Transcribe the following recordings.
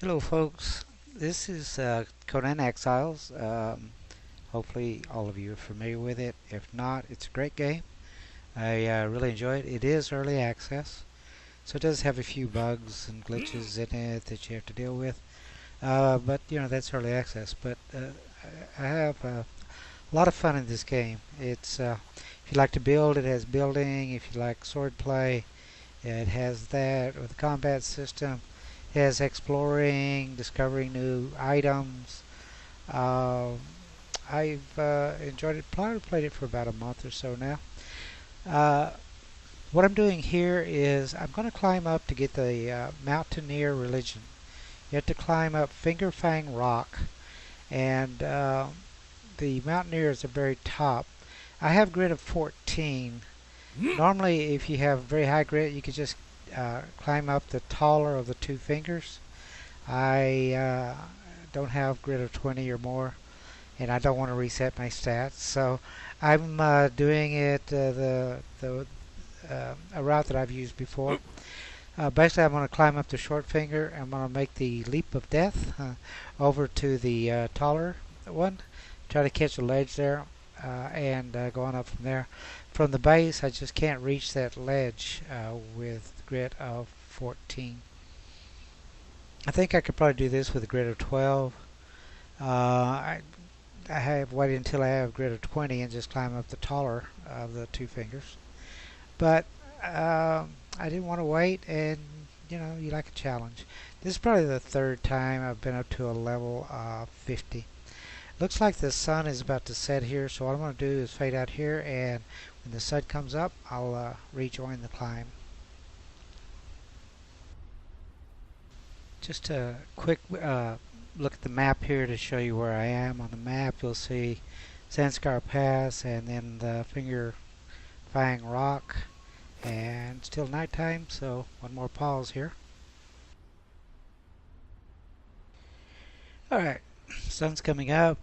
Hello, folks. This is Conan Exiles. Hopefully, all of you are familiar with it. If not, it's a great game. I really enjoy it. It is early access, so it does have a few bugs and glitches in it that you have to deal with. But that's early access. But I have a lot of fun in this game. It's if you like to build, it has building. If you like sword play, it has that with the combat system. It has exploring, discovering new items. Uh, I've enjoyed it. Probably played it for about a month or so now. Uh, what I'm doing here is I'm going to climb up to get the Mountaineer religion. You have to climb up Finger Fang Rock, and the Mountaineer is the very top. I have grit of 14. Normally, if you have very high grit, you could just climb up the taller of the two fingers. I don't have grit of 20 or more, and I don't want to reset my stats, so I'm doing it a route that I've used before. Basically, I'm going to climb up the short finger. I'm going to make the leap of death over to the taller one. Try to catch a ledge there, and go on up from there. From the base, I just can't reach that ledge with grit of 14. I think I could probably do this with a grit of 12. I have waited until I have a grit of 20 and just climb up the taller of the two fingers. But I didn't want to wait, and you like a challenge. This is probably the third time I've been up to a level 50. Looks like the sun is about to set here, so what I'm going to do is fade out here, and when the sun comes up, I'll rejoin the climb. Just a quick look at the map here to show you where I am. On the map, you'll see Sanskar Pass and then the Finger Fang Rock, and still nighttime, so one more pause here. Alright, sun's coming up.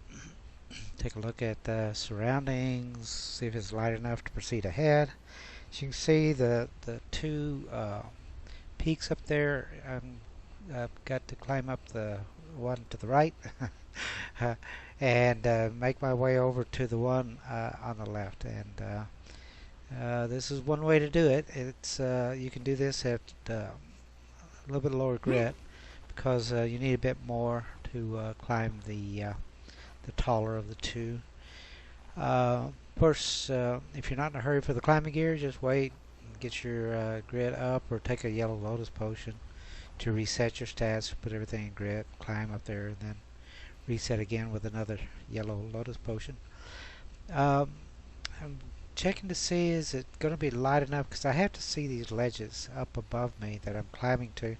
Take a look at the surroundings, see if it's light enough to proceed ahead. As you can see, the two peaks up there, I've got to climb up the one to the right and make my way over to the one on the left. And this is one way to do it. It's you can do this at a little bit lower grit because you need a bit more to climb the taller of the two. Of course, if you're not in a hurry for the climbing gear, just wait and get your grit up, or take a yellow lotus potion to reset your stats, put everything in grit, climb up there, and then reset again with another yellow lotus potion. I'm checking to see, is it going to be light enough, because I have to see these ledges up above me that I'm climbing to.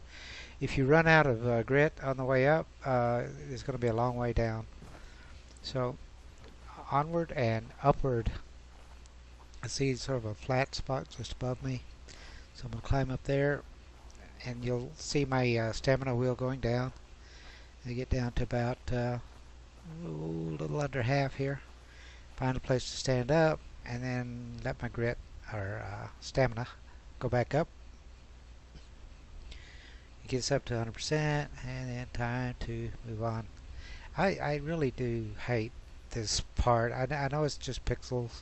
If you run out of grit on the way up, it's going to be a long way down. So onward and upward. I see sort of a flat spot just above me, so I'm going to climb up there, and you'll see my stamina wheel going down. I get down to about a little under half here. Find a place to stand up, and then let my grit or stamina go back up. It gets up to 100%, and then time to move on. I really do hate this part. I know it's just pixels.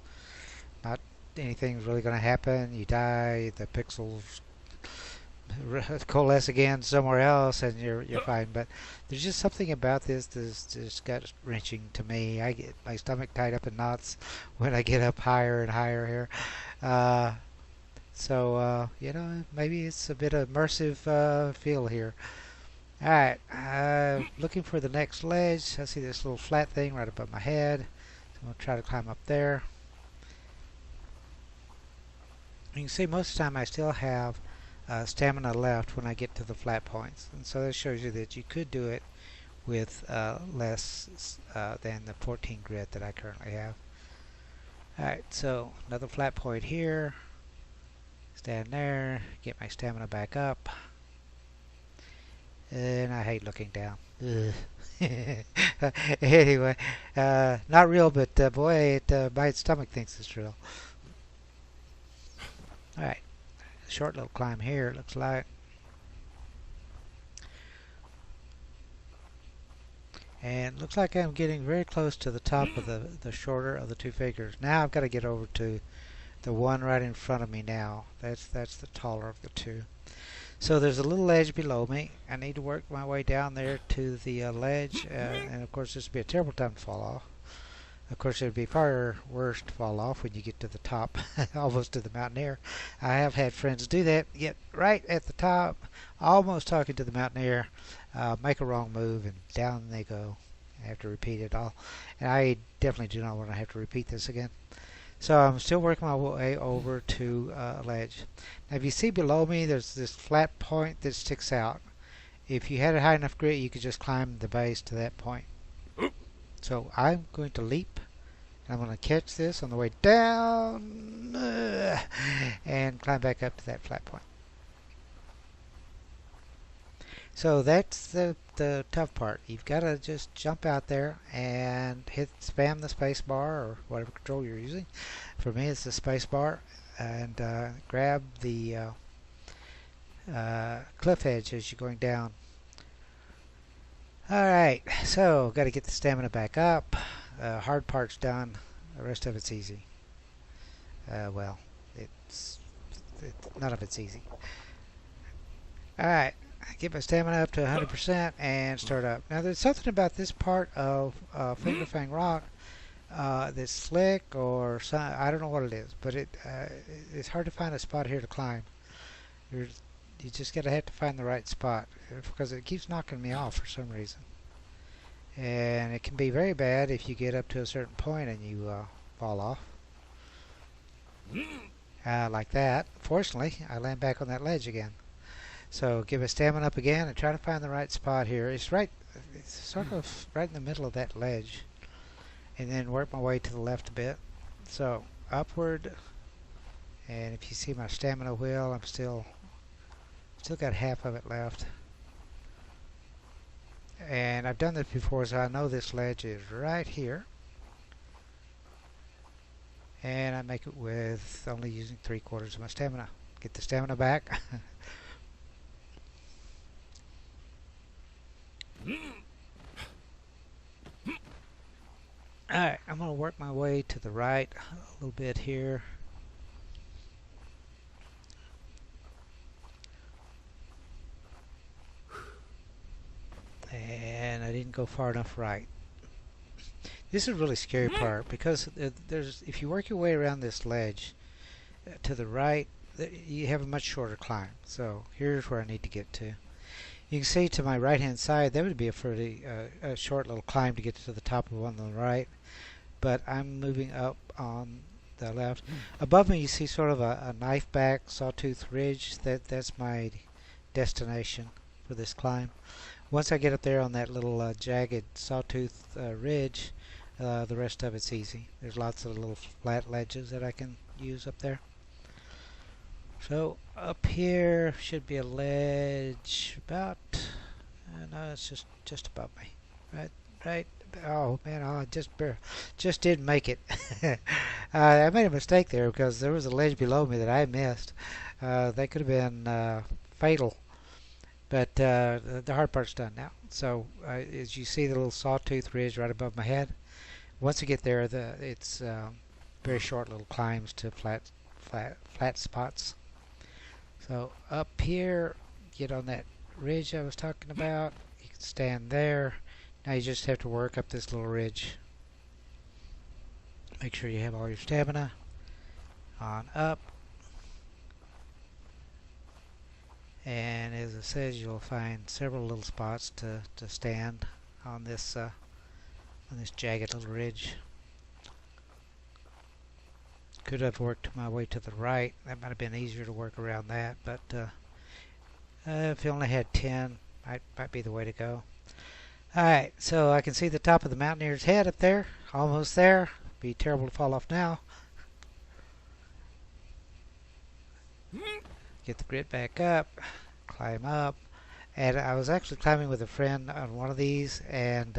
Not anything's really going to happen. You die, the pixels coalesce again somewhere else, and you're fine. But there's just something about this that's just gut wrenching to me. I get my stomach tied up in knots when I get up higher and higher here. So maybe it's a bit of immersive feel here. Alright, looking for the next ledge. I see this little flat thing right above my head. So I'm going to try to climb up there. You can see most of the time I still have stamina left when I get to the flat points. And so that shows you that you could do it with less than the 14 grit that I currently have. Alright, so another flat point here. Stand there, get my stamina back up. And I hate looking down. Anyway, not real, but boy, my stomach thinks it's real. Alright, short little climb here, it looks like. And looks like I'm getting very close to the top of the shorter of the two figures. Now I've got to get over to the one right in front of me now. That's the taller of the two. So there's a little ledge below me. I need to work my way down there to the ledge, and of course this would be a terrible time to fall off. Of course it would be far worse to fall off when you get to the top, almost to the Mountaineer. I have had friends do that, get right at the top, almost talking to the Mountaineer, make a wrong move, and down they go. I have to repeat it all, and I definitely do not want to have to repeat this again. So I'm still working my way over to a ledge. Now if you see below me, there's this flat point that sticks out. If you had a high enough grit, you could just climb the base to that point. So I'm going to leap, and I'm going to catch this on the way down, and climb back up to that flat point. So that's the tough part. You've got to just jump out there and spam the space bar or whatever control you're using. For me, it's the space bar, and grab the cliff edge as you're going down. Alright, so got to get the stamina back up. Hard part's done. The rest of it's easy. Well, none of it's easy. Alright, get my stamina up to 100% and start up. Now there's something about this part of Finger Fang Rock that's slick or I don't know what it is, but it's hard to find a spot here to climb. You just gotta have to find the right spot because it keeps knocking me off for some reason. And it can be very bad if you get up to a certain point and you fall off. Like that. Fortunately, I land back on that ledge again. So give a stamina up again and try to find the right spot here. It's sort of right in the middle of that ledge. And then work my way to the left a bit. So upward. And if you see my stamina wheel, I'm still got half of it left. And I've done this before, so I know this ledge is right here. And I make it with only using 3/4 of my stamina. Get the stamina back. Alright, I'm going to work my way to the right a little bit here. And I didn't go far enough right. This is a really scary part because if you work your way around this ledge to the right, you have a much shorter climb. So here's where I need to get to. You can see to my right hand side that would be a fairly short little climb to get to the top of one on the right, but I'm moving up on the left. Above me you see sort of a knife back sawtooth ridge. That's my destination for this climb. Once I get up there on that little jagged sawtooth ridge, the rest of it's easy. There's lots of little flat ledges that I can use up there. So up here should be a ledge about, no, it's just above me. Right. Oh man, I just didn't make it. I made a mistake there because there was a ledge below me that I missed. That could have been fatal. But the hard part's done now. So as you see the little sawtooth ridge right above my head, once you get there, it's very short little climbs to flat spots. So up here, get on that ridge I was talking about. You can stand there. Now you just have to work up this little ridge. Make sure you have all your stamina. On up. And as it says, you'll find several little spots to stand on this jagged little ridge. Could have worked my way to the right. That might have been easier to work around that, but if you only had 10, might be the way to go. Alright, so I can see the top of the Mountaineer's head up there, almost there. Be terrible to fall off now. Get the grit back up, climb up, and I was actually climbing with a friend on one of these, and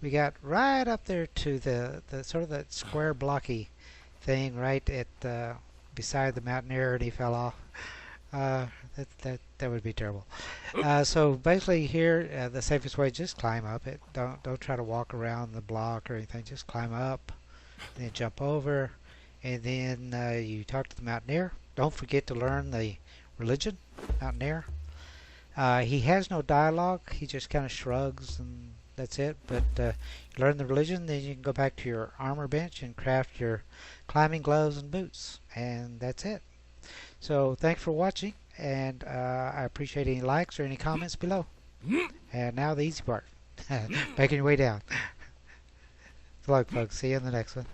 we got right up there to the sort of that square blocky thing right at beside the Mountaineer, and he fell off. Uh, that would be terrible. So basically, here the safest way just climb up it. Don't try to walk around the block or anything. Just climb up, then jump over, and then you talk to the Mountaineer. Don't forget to learn the religion, Mountaineer. He has no dialogue. He just kind of shrugs and that's it. But you learn the religion, then you can go back to your armor bench and craft your climbing gloves and boots, and that's it. So thanks for watching, and I appreciate any likes or any comments below. And now the easy part, making your way down. Good luck, folks. See you in the next one.